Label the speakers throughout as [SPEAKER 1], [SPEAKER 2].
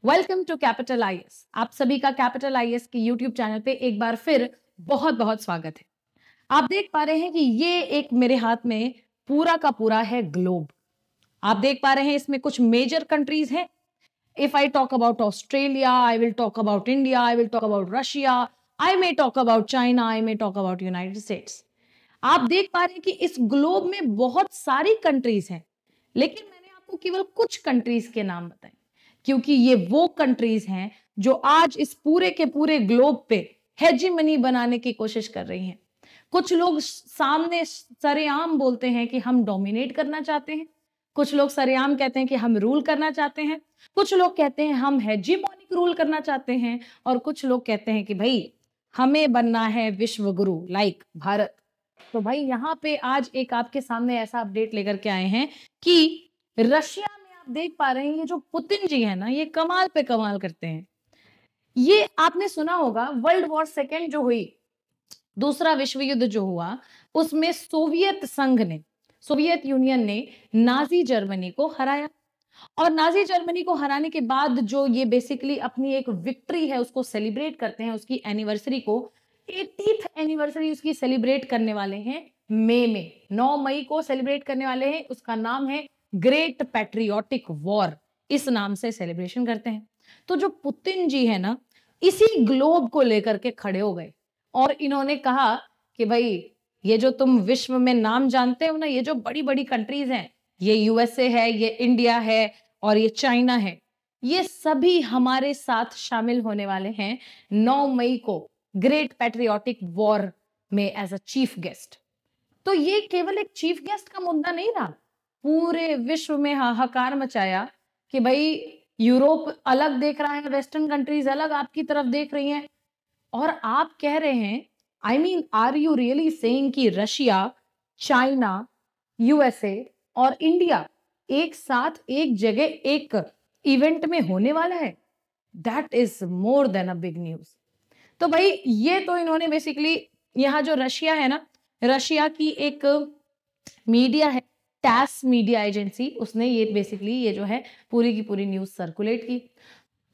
[SPEAKER 1] Welcome to capital IAS. आप सभी का कैपिटल आईएएस के यूट्यूब चैनल पे एक बार फिर बहुत बहुत स्वागत है। आप देख पा रहे हैं कि ये एक मेरे हाथ में पूरा का पूरा है ग्लोब। आप देख पा रहे हैं इसमें कुछ मेजर कंट्रीज हैं। If I talk about Australia, I will talk about India, I will talk about Russia, I may talk about China, I may talk about United states. आप देख पा रहे हैं कि इस ग्लोब में बहुत सारी कंट्रीज हैं, लेकिन मैंने आपको केवल कुछ कंट्रीज के नाम बताए, क्योंकि ये वो कंट्रीज हैं जो आज इस पूरे के पूरे ग्लोब पे हेजीमनी बनाने की कोशिश कर रही हैं। कुछ लोग सामने सरेआम बोलते हैं कि हम डोमिनेट करना चाहते हैं, कुछ लोग सरेआम कहते हैं कि हम रूल करना चाहते हैं, कुछ लोग कहते हैं हम हेजीमोनिक रूल करना चाहते हैं, और कुछ लोग कहते हैं कि भाई हमें बनना है विश्व गुरु लाइक भारत। तो भाई यहाँ पे आज एक आपके सामने ऐसा अपडेट लेकर के आए हैं कि रशिया में आप देख पा रहे हैं ये जो पुतिन जी है ना, ये कमाल पे कमाल करते हैं। ये आपने सुना होगा वर्ल्ड वॉर सेकेंड जो हुई, दूसरा विश्व युद्ध जो हुआ, उसमें सोवियत यूनियन ने नाजी जर्मनी को हराया। और नाजी जर्मनी को हराने के बाद जो ये बेसिकली अपनी एक विक्ट्री है उसको सेलिब्रेट करते हैं, उसकी एनिवर्सरी को 80th एनिवर्सरी उसकी सेलिब्रेट करने वाले हैं मई में, 9 मई को सेलिब्रेट करने वाले हैं। उसका नाम है ग्रेट पैट्रियोटिक वॉर, इस नाम से सेलिब्रेशन करते हैं। तो जो पुतिन जी है ना, इसी ग्लोब को लेकर के खड़े हो गए और इन्होंने कहा कि भाई ये जो तुम विश्व में नाम जानते हो ना, ये जो बड़ी बड़ी कंट्रीज हैं, ये यूएसए है, ये इंडिया है और ये चाइना है, ये सभी हमारे साथ शामिल होने वाले हैं 9 मई को ग्रेट पैट्रियोटिक वॉर में एज अ चीफ गेस्ट। तो ये केवल एक चीफ गेस्ट का मुद्दा नहीं रहा, पूरे विश्व में हाहाकार मचाया कि भाई यूरोप अलग देख रहा है, वेस्टर्न कंट्रीज अलग आपकी तरफ देख रही हैं, और आप कह रहे हैं, I mean are you really saying कि रशिया, चाइना, यूएसए और इंडिया एक साथ एक जगह एक इवेंट में होने वाला है? That is more than a big news. तो भाई ये तो इन्होंने बेसिकली, यहाँ जो रशिया है ना, रशिया की एक मीडिया है टैस मीडिया एजेंसी, उसने ये बेसिकली ये जो है पूरी की पूरी न्यूज सर्कुलेट की।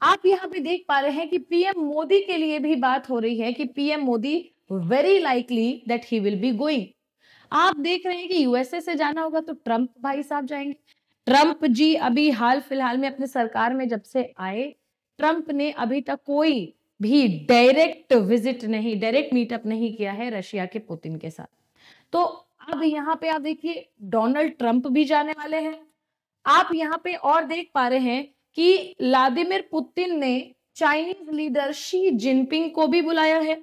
[SPEAKER 1] आप यहाँ पे देख पा रहे हैं कि पीएम मोदी के लिए भी बात हो रही है कि PM Modi very likely that he will be going. आप देख रहे हैं कि यूएसए से जाना होगा तो ट्रंप भाई साहब जाएंगे। ट्रंप जी अभी हाल फिलहाल में अपने सरकार में जब से आए, ट्रंप ने अभी तक कोई भी डायरेक्ट विजिट नहीं, डायरेक्ट मीटअप नहीं किया है रशिया के पुतिन के साथ। तो अब यहाँ पे आप देखिए डोनाल्ड ट्रंप भी जाने वाले हैं। आप यहाँ पे और देख पा रहे हैं कि व्लादिमीर पुतिन ने चाइनीज लीडर शी जिनपिंग को भी बुलाया है,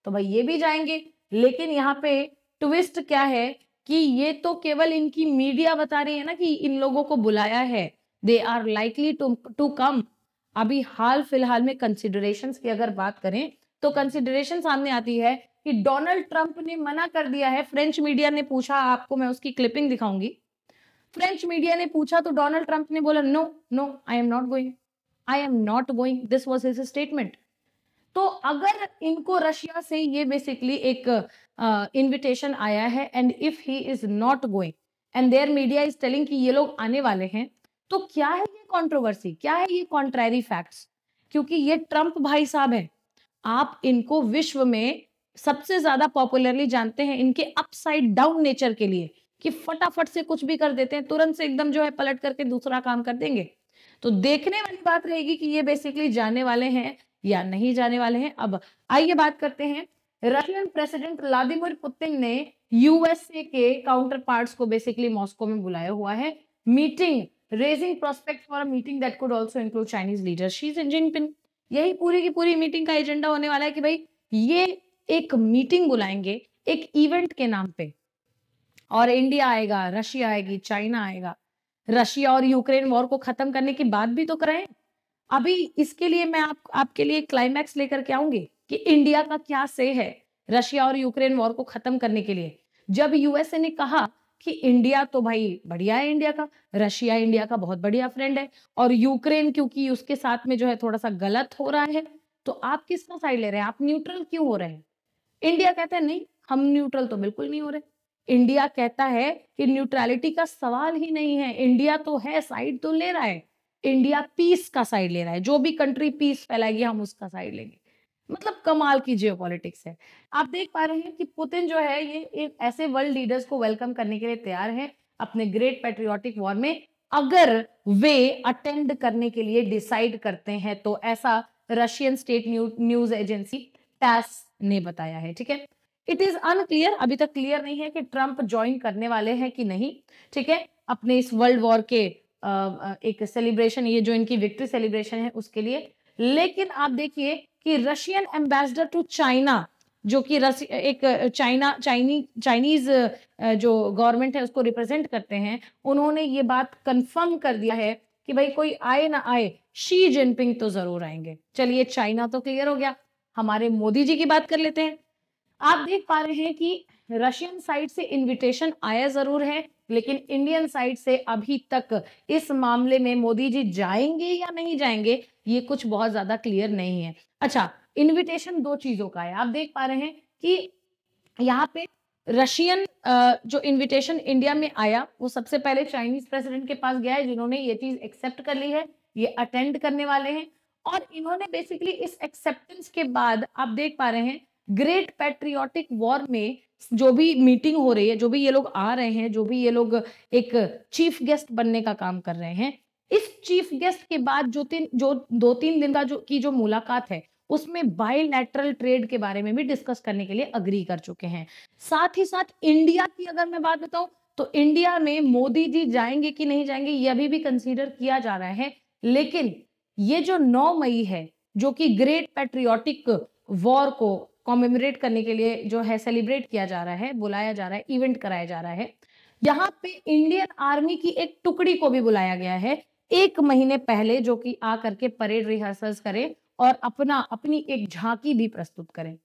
[SPEAKER 1] तो भाई ये भी जाएंगे। लेकिन यहाँ पे ट्विस्ट क्या है कि ये तो केवल इनकी मीडिया बता रही है ना कि इन लोगों को बुलाया है, they are likely to come. अभी हाल फिलहाल में कंसिडरेशंस की अगर बात करें तो कंसिडरेशन सामने आती है कि डोनाल्ड ट्रंप ने मना कर दिया है। फ्रेंच मीडिया ने पूछा, आपको मैं उसकी क्लिपिंग दिखाऊंगी, फ्रेंच मीडिया ने पूछा तो डोनाल्ड ट्रंप ने बोला no no, I am not going, I am not going, this was his statement. तो अगर इनको रशिया से ये बेसिकली एक इनविटेशन आया है and if he is not going and their media is telling कि ये लोग आने वाले हैं, तो क्या है ये कंट्रोवर्सी, क्या है ये कॉन्ट्रैरी फैक्ट्स? क्योंकि ये ट्रंप भाई साहब है, आप इनको विश्व में सबसे ज्यादा पॉपुलरली जानते हैं इनके अपसाइड डाउन नेचर के लिए, कि फटाफट से कुछ भी कर देते हैं, तुरंत से एकदम जो है पलट करके दूसरा काम कर देंगे। तो देखने वाली बात रहेगी कि ये बेसिकली जाने वाले हैं या नहीं जाने वाले हैं। अब आइए बात करते हैं, रशियन प्रेसिडेंट व्लादिमीर पुतिन ने यूएसए के काउंटर पार्ट्स को बेसिकली मॉस्को में बुलाया हुआ है, meeting raising prospect for a meeting that could also include Chinese leader Xi Jinping. यही पूरी की पूरी मीटिंग का एजेंडा होने वाला है कि भाई ये एक मीटिंग बुलाएंगे एक इवेंट के नाम पे, और इंडिया आएगा, रशिया आएगी, चाइना आएगा। रशिया और यूक्रेन वॉर को खत्म करने की बात भी तो करें। अभी इसके लिए मैं आपके लिए क्लाइमैक्स लेकर के आऊंगी कि इंडिया का क्या से है रशिया और यूक्रेन वॉर को खत्म करने के लिए। जब यूएसए ने कहा कि इंडिया तो भाई बढ़िया है, इंडिया का, रशिया इंडिया का बहुत बढ़िया फ्रेंड है, और यूक्रेन क्योंकि उसके साथ में जो है थोड़ा सा गलत हो रहा है, तो आप किसका साइड ले रहे हैं, आप न्यूट्रल क्यों हो रहे हैं? इंडिया कहता है नहीं, हम न्यूट्रल तो बिल्कुल नहीं हो रहे। इंडिया कहता है कि न्यूट्रलिटी का सवाल ही नहीं है, इंडिया तो है, साइड तो ले रहा है। इंडिया पीस का साइड ले रहा है, जो भी कंट्री पीस फैलाएगी हम उसका साइड लेंगे। मतलब कमाल की जियोपॉलिटिक्स है। आप देख पा रहे हैं कि पुतिन जो है ये एक ऐसे वर्ल्ड लीडर्स को वेलकम करने के लिए तैयार है अपने ग्रेट पैट्रियोटिक वॉर में, अगर वे अटेंड करने के लिए डिसाइड करते हैं तो, ऐसा रशियन स्टेट न्यूज एजेंसी टैस ने बताया है। ठीक है, इट इज अनक्लियर, अभी तक क्लियर नहीं है कि ट्रंप ज्वाइन करने वाले हैं कि नहीं। ठीक है, अपने इस वर्ल्ड वॉर के एक सेलिब्रेशन, ये जो इनकी विक्ट्री सेलिब्रेशन है उसके लिए। लेकिन आप देखिए कि रशियन एम्बेसडर टू चाइना, जो कि एक चाइनीज जो गवर्नमेंट है उसको रिप्रेजेंट करते हैं, उन्होंने ये बात कंफर्म कर दिया है कि भाई कोई आए ना आए, शी जिनपिंग तो जरूर आएंगे। चलिए, चाइना तो क्लियर हो गया, हमारे मोदी जी की बात कर लेते हैं। आप देख पा रहे हैं कि रशियन साइड से इनविटेशन आया जरूर है, लेकिन इंडियन साइड से अभी तक इस मामले में मोदी जी जाएंगे या नहीं जाएंगे ये कुछ बहुत ज्यादा क्लियर नहीं है। अच्छा, इनविटेशन दो चीजों का है। आप देख पा रहे हैं कि यहाँ पे रशियन जो इनविटेशन इंडिया में आया वो सबसे पहले चाइनीज प्रेसिडेंट के पास गया है, जिन्होंने ये चीज एक्सेप्ट कर ली है, ये अटेंड करने वाले हैं। और इन्होंने बेसिकली इस एक्सेप्टेंस के बाद आप देख पा रहे हैं ग्रेट पैट्रियोटिक वॉर में जो भी मीटिंग हो रही है, जो भी ये लोग आ रहे हैं, जो भी ये लोग एक चीफ गेस्ट बनने का काम कर रहे हैं, इस चीफ गेस्ट के बाद जो 2-3 दिन का जो मुलाकात है उसमें बायलैटरल ट्रेड के बारे में भी डिस्कस करने के लिए अग्री कर चुके हैं। साथ ही साथ इंडिया की अगर मैं बात बताऊं तो इंडिया में मोदी जी जाएंगे कि नहीं जाएंगे ये अभी भी कंसीडर किया जा रहा है। लेकिन ये जो 9 मई है, जो कि ग्रेट पैट्रियोटिक वॉर को कॉमेमोरेट करने के लिए जो है सेलिब्रेट किया जा रहा है, बुलाया जा रहा है, इवेंट कराया जा रहा है, यहाँ पे इंडियन आर्मी की एक टुकड़ी को भी बुलाया गया है 1 महीने पहले, जो कि आ करके परेड रिहर्सल्स करे और अपनी एक झांकी भी प्रस्तुत करें।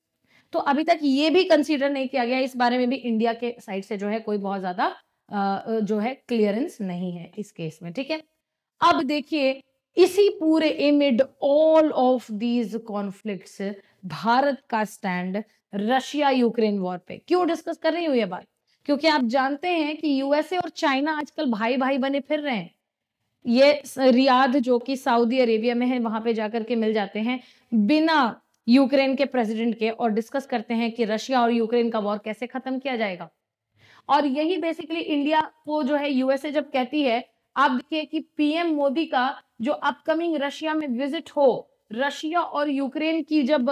[SPEAKER 1] तो अभी तक ये भी कंसीडर नहीं किया गया, इस बारे में भी इंडिया के साइड से जो है कोई बहुत ज्यादा जो है क्लियरेंस नहीं है इस केस में। ठीक है, अब देखिए इसी पूरे एमिड all of these conflicts Bharat का स्टैंड रशिया यूक्रेन वॉर पे। क्यों डिस्कस कर रही हूँ ये बात? क्योंकि आप जानते हैं कि यूएसए और चाइना आजकल भाई भाई बने फिर रहे हैं। ये रियाद जो कि सऊदी अरेबिया में है, वहां पे जाकर के मिल जाते हैं बिना यूक्रेन के प्रेसिडेंट के और डिस्कस करते हैं कि रशिया और यूक्रेन का वॉर कैसे खत्म किया जाएगा। और यही बेसिकली इंडिया को जो है यूएसए जब कहती है, आप देखिए कि पीएम मोदी का जो अपकमिंग रशिया में विजिट हो, रशिया और यूक्रेन की जब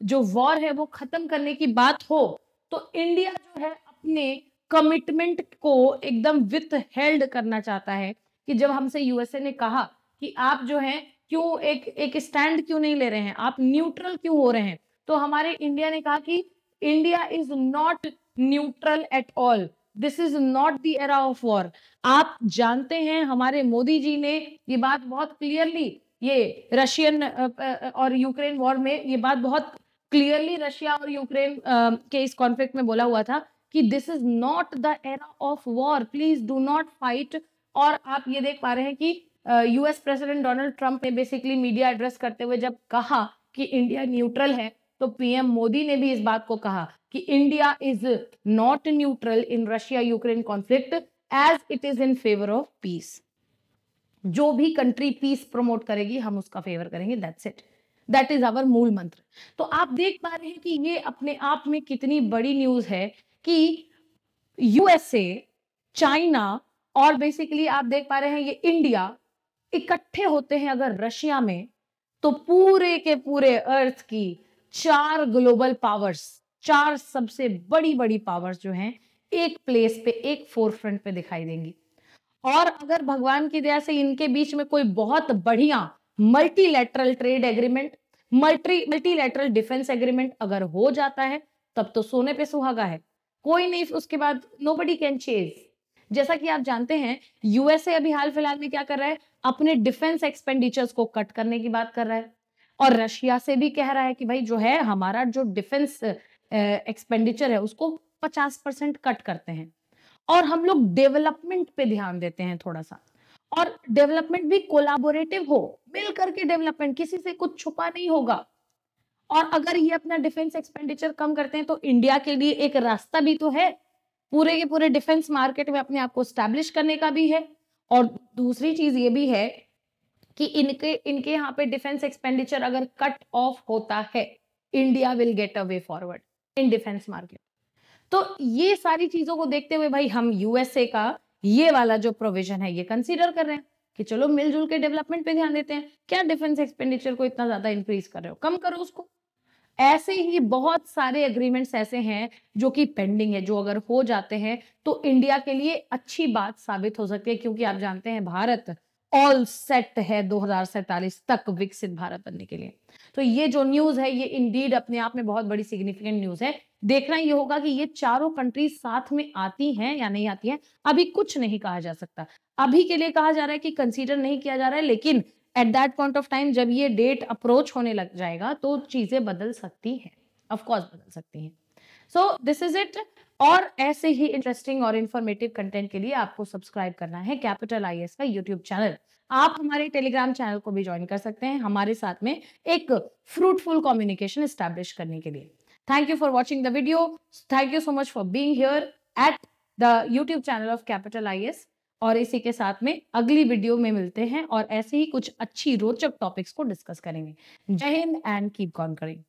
[SPEAKER 1] जो वॉर है वो खत्म करने की बात हो, तो इंडिया जो है अपने कमिटमेंट को एकदम विथ हेल्ड करना चाहता है कि जब हमसे यूएसए ने कहा कि आप जो है क्यों एक स्टैंड क्यों नहीं ले रहे हैं, आप न्यूट्रल क्यों हो रहे हैं, तो हमारे इंडिया ने कहा कि India is not neutral at all, this is not the era of war. आप जानते हैं हमारे मोदी जी ने ये बात बहुत क्लियरली, ये रशियन और यूक्रेन वॉर में ये बात बहुत क्लियरली रशिया और यूक्रेन के इस कॉन्फ्लिक्ट में बोला हुआ था कि this is not the era of war, please do not fight. और आप ये देख पा रहे हैं कि यूएस प्रेसिडेंट डोनाल्ड ट्रंप ने बेसिकली मीडिया एड्रेस करते हुए जब कहा कि इंडिया न्यूट्रल है, तो पीएम मोदी ने भी इस बात को कहा कि India is not neutral in Russia Ukraine conflict as it is in favour of peace. जो भी कंट्री पीस प्रमोट करेगी हम उसका फेवर करेंगे, that's it, that is our मूल मंत्र। तो आप देख पा रहे हैं कि ये अपने आप में कितनी बड़ी न्यूज है कि यूएसए, चाइना और बेसिकली आप देख पा रहे हैं ये इंडिया इकट्ठे होते हैं अगर रशिया में, तो पूरे के पूरे अर्थ की 4 ग्लोबल पावर्स, 4 सबसे बड़ी बड़ी पावर्स जो हैं एक प्लेस पे, एक फोरफ्रंट पे दिखाई देंगी। और अगर भगवान की दया से इनके बीच में कोई बहुत बढ़िया multilateral trade agreement, multilateral defence agreement अगर हो जाता है, तब तो सोने पे सुहागा है, कोई नहीं उसके बाद नोबडी कैन चेज। जैसा कि आप जानते हैं यूएसए अभी हाल फिलहाल में क्या कर रहा है, अपने डिफेंस एक्सपेंडिचर्स को कट करने की बात कर रहा है, और रशिया से भी कह रहा है कि भाई जो है हमारा जो डिफेंस एक्सपेंडिचर है उसको 50% कट करते हैं, और हम लोग डेवलपमेंट पे ध्यान देते हैं थोड़ा सा, और डेवलपमेंट भी कोलैबोरेटिव हो, मिल करके डेवलपमेंट, किसी से कुछ छुपा नहीं होगा। और अगर ये अपना डिफेंस एक्सपेंडिचर कम करते हैं तो इंडिया के लिए एक रास्ता भी तो है, पूरे के पूरे डिफेंस मार्केट में अपने आप को स्टैब्लिश करने का भी है। और दूसरी चीज ये भी है कि इनके इनके यहाँ पे डिफेंस एक्सपेंडिचर अगर कट ऑफ होता है, India will get a way forward in defence market. तो ये सारी चीजों को देखते हुए भाई हम यूएसए का ये वाला जो प्रोविजन है ये कंसीडर कर रहे हैं कि चलो मिलजुल के डेवलपमेंट पे ध्यान देते हैं। क्या डिफेंस एक्सपेंडिचर को इतना ज्यादा इंक्रीज कर रहे हो, कम करो उसको। ऐसे ही बहुत सारे एग्रीमेंट्स ऐसे हैं जो कि पेंडिंग है, जो अगर हो जाते हैं तो इंडिया के लिए अच्छी बात साबित हो सकती है, क्योंकि आप जानते हैं भारत ऑल सेट है 2047 तक विकसित भारत बनने के लिए। तो ये जो न्यूज है ये इंडीड अपने आप में बहुत बड़ी सिग्निफिकेंट न्यूज है। देखना ये होगा कि ये चारों कंट्रीज साथ में आती हैं या नहीं आती हैं, अभी कुछ नहीं कहा जा सकता। अभी के लिए कहा जा रहा है कि कंसीडर नहीं किया जा रहा है, लेकिन at that point of time जब ये डेट अप्रोच होने लग जाएगा तो चीजें बदल सकती हैं, ऑफ कोर्स बदल सकती हैं। So this is it. और ऐसे ही इंटरेस्टिंग और इंफॉर्मेटिव कंटेंट के लिए आपको सब्सक्राइब करना है कैपिटल आईएएस का यूट्यूब चैनल। आप हमारे टेलीग्राम चैनल को भी ज्वाइन कर सकते हैं हमारे साथ में एक फ्रूटफुल कम्युनिकेशन एस्टैब्लिश करने के लिए। Thank you for watching the video. Thank you so much for being here at the YouTube channel of capital IAS. और इसी के साथ में अगली वीडियो में मिलते हैं और ऐसे ही कुछ अच्छी रोचक टॉपिक्स को डिस्कस करेंगे। जय हिंद एंड कीप कॉन्करिंग।